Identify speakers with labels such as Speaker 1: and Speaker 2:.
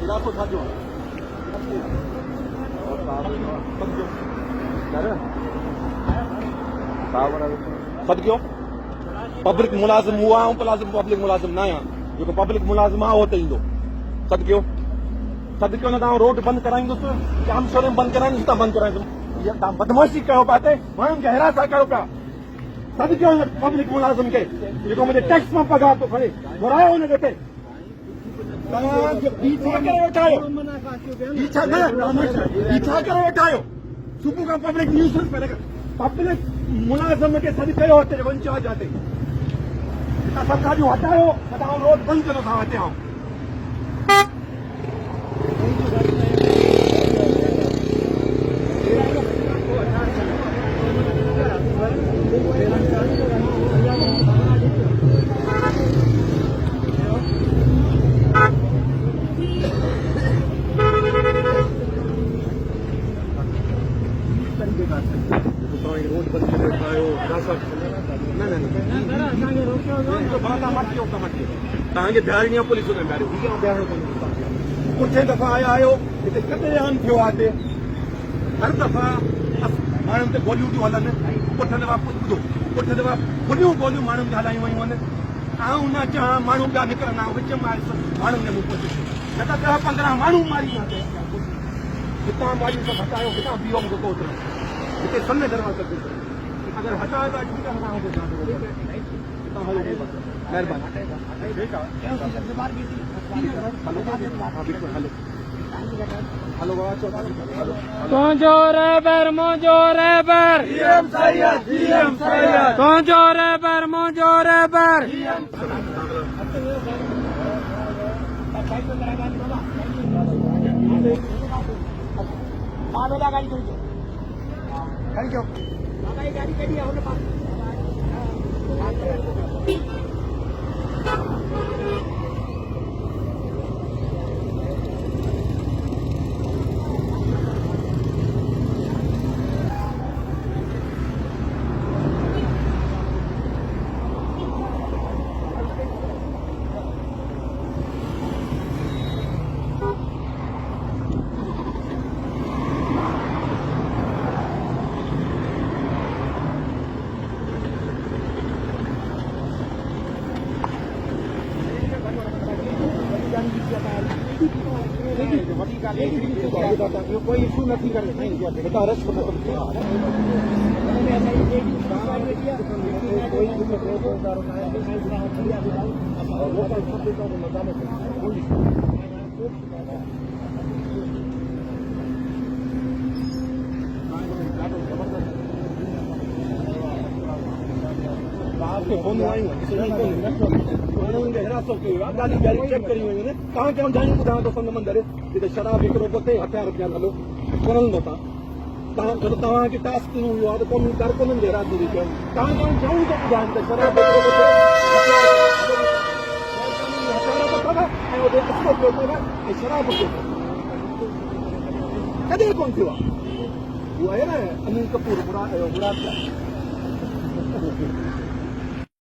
Speaker 1: इलाको साजो सद क्यों पब्लिक मुलाजिम हुआ हूं पब्लिक मुलाजिम ना आहियां जेको पब्लिक मुलाजिम आहे उहो त ईंदो सद क्यों न तव्हां रोड बंदि कराईंदुसि जाम शोरूम बंदि कराईंदुसि त बंदि कराईंदुसि इहा तव्हां बदमाशी कयो पिया हिते माण्हुनि खे हैरासा कयो पिया सद क्यों पब्लिक मुलाजिम खे जेको मुंहिंजे टैक्स मां पघार थो खणे घुरायो हुनखे ॿी छा करे वेठा आहियो ॿी छा करे वेठा आहियो सुबुह खां पब्लिक न्यूज़ पब्लिक मुलाज़िम खे सॾु कयो हिते इंचार्ज आहे हितां सरकारियूं हटायो त तव्हां रोड बंदि कंदो तव्हां हिते आऊं रोड बंदि करे वेठा आहियो तव्हांखे बिहारणी आहे पुलिस में पुठे दफ़ा आया आहियो हिते कतलेआम थियो आहे हिते हर दफ़ा माण्हुनि ते गोलियूं थियूं हलनि पुठ दफ़ा खुलियूं गोलियूं माण्हुनि खे हलायूं वयूं आहिनि आऊं न चाहियां माण्हू ॿिया निकिरंदा विच में माण्हुनि खे मूं न त 10-15 माण्हू मारी हितां मारियूं सभु हटायो हितां बीहो मूंखे को हिते सन दरवाज़ा अगर हटाए तो ठीक है महिरबानी हेलो
Speaker 2: तुझो रेबर मुझो रेबर तुझो रेबर मुझो रेबर
Speaker 1: थैंक यू गाड़ी कड़ी है पास कोई इशू नहीं करे बेटा अरेस्ट चेक करी वही तव्हांखे जानी ॿुधायां थो संद मंदर जिते शराब हिकिड़ो पुठे हथियार पिया हलो खणंदो तव्हांखे टास्क हुयो आहे त क़ानूनी कारकुननि जे राजनीति कयो तव्हांखे जाऊं थो ॿुधायां त शराब शराब कॾहिं कोन थियो आहे उहो आहे न अनिल कपूर